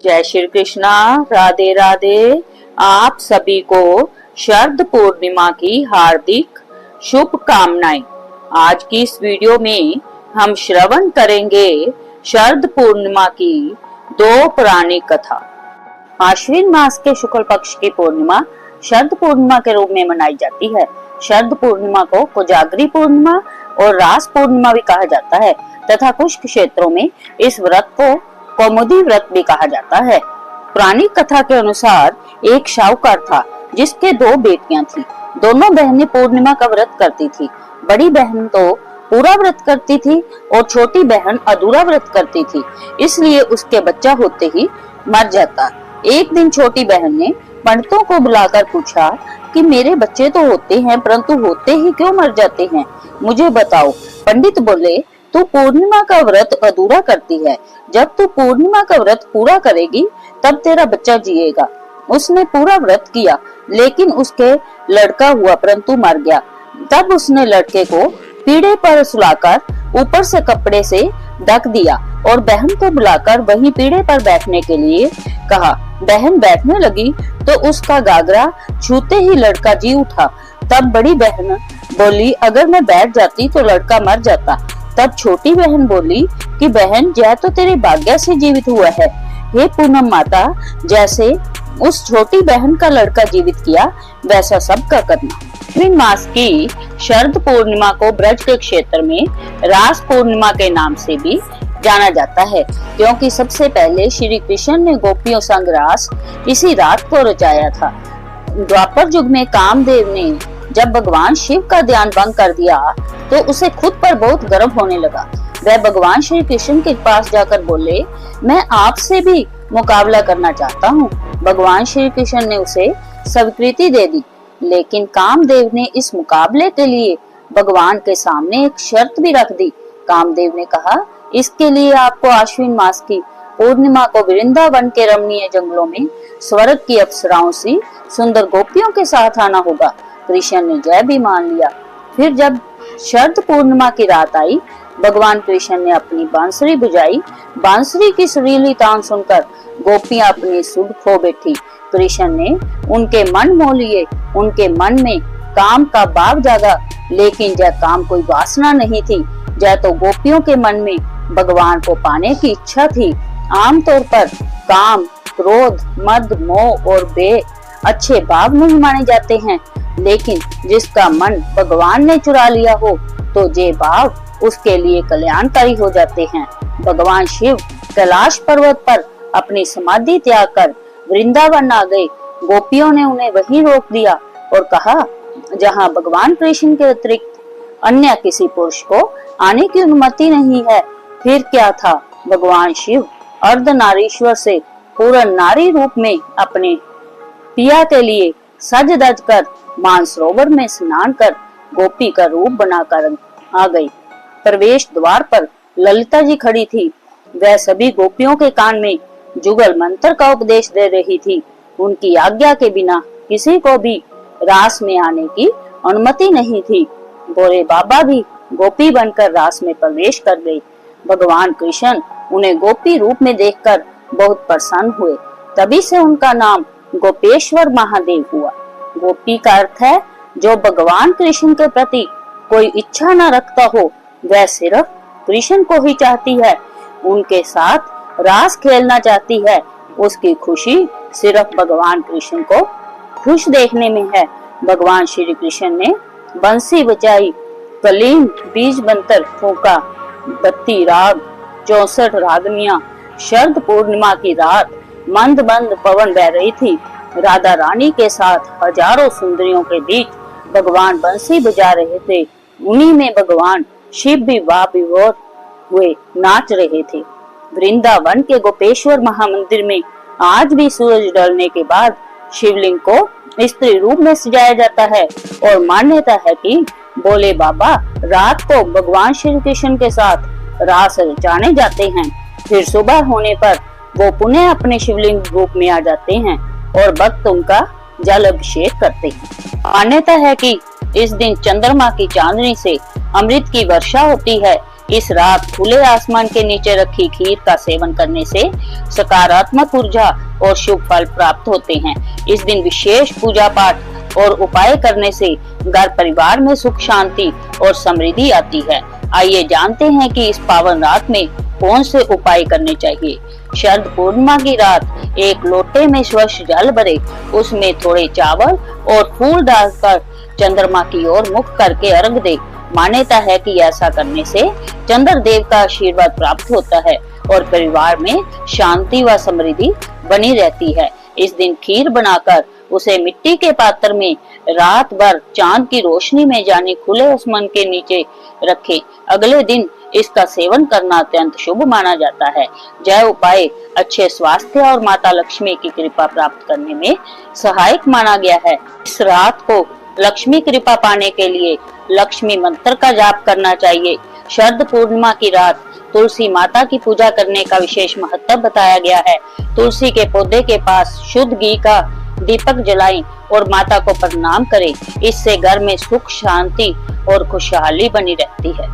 जय श्री कृष्णा, राधे राधे। आप सभी को शरद पूर्णिमा की हार्दिक शुभकामनाएं। आज की इस वीडियो में हम श्रवण करेंगे शरद पूर्णिमा की दो पौराणिक कथा। आश्विन मास के शुक्ल पक्ष की पूर्णिमा शरद पूर्णिमा के रूप में मनाई जाती है। शरद पूर्णिमा को कोजागरी पूर्णिमा और रास पूर्णिमा भी कहा जाता है तथा कुछ क्षेत्रों में इस व्रत को कौमुदी व्रत भी कहा जाता है। पुरानी कथा के अनुसार एक शाहूकार था जिसके दो बेटियां थी। दोनों बहनें पूर्णिमा का व्रत करती थी। बड़ी बहन तो पूरा व्रत करती थी और छोटी बहन अधूरा व्रत करती थी, इसलिए उसके बच्चा होते ही मर जाता। एक दिन छोटी बहन ने पंडितों को बुलाकर पूछा कि मेरे बच्चे तो होते हैं परंतु होते ही क्यों मर जाते हैं, मुझे बताओ। पंडित बोले, तू पूर्णिमा का व्रत अधूरा करती है, जब तू पूर्णिमा का व्रत पूरा करेगी तब तेरा बच्चा जिएगा। उसने पूरा व्रत किया लेकिन उसके लड़का हुआ परंतु मर गया। तब उसने लड़के को पीढ़े पर सुलाकर ऊपर से कपड़े से ढक दिया और बहन को बुलाकर वहीं पीढ़े पर बैठने के लिए कहा। बहन बैठने लगी तो उसका गागरा छूते ही लड़का जी उठा। तब बड़ी बहन बोली, अगर मैं बैठ जाती तो लड़का मर जाता। तब छोटी बहन बोली कि बहन, यह तो तेरे भाग्य से जीवित हुआ है। हे पूनम माता, जैसे उस छोटी बहन का लड़का जीवित किया वैसा सबका करना। आश्विन मास की शरद पूर्णिमा को ब्रज के क्षेत्र में रास पूर्णिमा के नाम से भी जाना जाता है, क्योंकि सबसे पहले श्री कृष्ण ने गोपियों संग रास इसी रात को रचाया था। द्वापर युग में कामदेव ने जब भगवान शिव का ध्यान भंग कर दिया तो उसे खुद पर बहुत गर्व होने लगा। वह भगवान श्री कृष्ण के पास जाकर बोले, मैं आपसे भी मुकाबला करना चाहता हूँ। भगवान श्री कृष्ण ने उसे स्वीकृति दे दी, लेकिन कामदेव ने इस मुकाबले के लिए भगवान के सामने एक शर्त भी रख दी। कामदेव ने कहा, इसके लिए आपको आश्विन मास की पूर्णिमा को वृंदावन के रमणीय जंगलों में स्वर्ग की अप्सराओं सी सुंदर गोपियों के साथ आना होगा। कृष्ण ने जय भी मान लिया। फिर जब शरद पूर्णिमा की रात आई, भगवान कृष्ण ने अपनी बांसुरी बजाई। बांसुरी की सुरीली तान सुनकर गोपियां अपनी सुध खो बैठी। कृष्ण ने उनके मन मोह लिए। उनके मन में काम का बाग जागा, लेकिन जय काम कोई वासना नहीं थी। जय तो गोपियों के मन में भगवान को पाने की इच्छा थी। आमतौर पर काम, क्रोध, मद, मोह और बे अच्छे भाव नहीं माने जाते हैं, लेकिन जिसका मन भगवान ने चुरा लिया हो तो ये भाव उसके लिए कल्याणकारी हो जाते हैं। भगवान शिव कैलाश पर्वत पर अपनी समाधि त्याग कर वृंदावन आ गए। गोपियों ने उन्हें वहीं रोक दिया और कहा, जहाँ भगवान कृष्ण के अतिरिक्त अन्य किसी पुरुष को आने की अनुमति नहीं है। फिर क्या था, भगवान शिव अर्धनारीश्वर से पूर्ण नारी रूप में अपने पिया के लिए सज धज कर मानसरोवर में स्नान कर गोपी का रूप बनाकर आ गई। प्रवेश द्वार पर ललिता जी खड़ी थी। वह सभी गोपियों के कान में जुगल मंत्र का उपदेश दे रही थी। उनकी आज्ञा के बिना किसी को भी रास में आने की अनुमति नहीं थी। भोले बाबा भी गोपी बनकर रास में प्रवेश कर गए। भगवान कृष्ण उन्हें गोपी रूप में देखकर बहुत प्रसन्न हुए। तभी से उनका नाम गोपेश्वर महादेव हुआ। गोपी का अर्थ है जो भगवान कृष्ण के प्रति कोई इच्छा न रखता हो, वह सिर्फ कृष्ण को ही चाहती है, उनके साथ रास खेलना चाहती है। उसकी खुशी सिर्फ भगवान कृष्ण को खुश देखने में है। भगवान श्री कृष्ण ने बंसी बजाई, कलीन बीज मंत्र फूंका, 32 राग, 64 रागनियां। शरद पूर्णिमा की रात मंद मंद पवन बह रही थी। राधा रानी के साथ हजारों सुंदरियों के बीच भगवान बंसी बजा रहे थे। उन्हीं में भगवान शिव भी वाविभोर हुए नाच रहे थे। वृंदावन के गोपेश्वर महामंदिर में आज भी सूरज ढलने के बाद शिवलिंग को स्त्री रूप में सजाया जाता है और मान्यता है कि भोले बाबा रात को भगवान श्री कृष्ण के साथ रास रचाने जाते हैं। फिर सुबह होने पर वो पुनः अपने शिवलिंग रूप में आ जाते हैं और भक्त उनका जल अभिषेक करते हैं। मान्यता है कि इस दिन चंद्रमा की चांदनी से अमृत की वर्षा होती है। इस रात खुले आसमान के नीचे रखी खीर का सेवन करने से सकारात्मक ऊर्जा और शुभ फल प्राप्त होते हैं। इस दिन विशेष पूजा पाठ और उपाय करने से घर परिवार में सुख शांति और समृद्धि आती है। आइए जानते हैं कि इस पावन रात में कौन से उपाय करने चाहिए। शरद पूर्णिमा की रात एक लोटे में स्वच्छ जल भरे, उसमें थोड़े चावल और फूल डालकर चंद्रमा की ओर मुख करके अर्घ दे। मान्यता है कि ऐसा करने से चंद्रदेव का आशीर्वाद प्राप्त होता है और परिवार में शांति व समृद्धि बनी रहती है। इस दिन खीर बनाकर उसे मिट्टी के पात्र में रात भर चांद की रोशनी में जाने खुले आसमान के नीचे रखें। अगले दिन इसका सेवन करना अत्यंत शुभ माना जाता है। यह उपाय अच्छे स्वास्थ्य और माता लक्ष्मी की कृपा प्राप्त करने में सहायक माना गया है। इस रात को लक्ष्मी कृपा पाने के लिए लक्ष्मी मंत्र का जाप करना चाहिए। शरद पूर्णिमा की रात तुलसी माता की पूजा करने का विशेष महत्व बताया गया है। तुलसी के पौधे के पास शुद्ध घी का दीपक जलाएं और माता को प्रणाम करें। इससे घर में सुख शांति और खुशहाली बनी रहती है।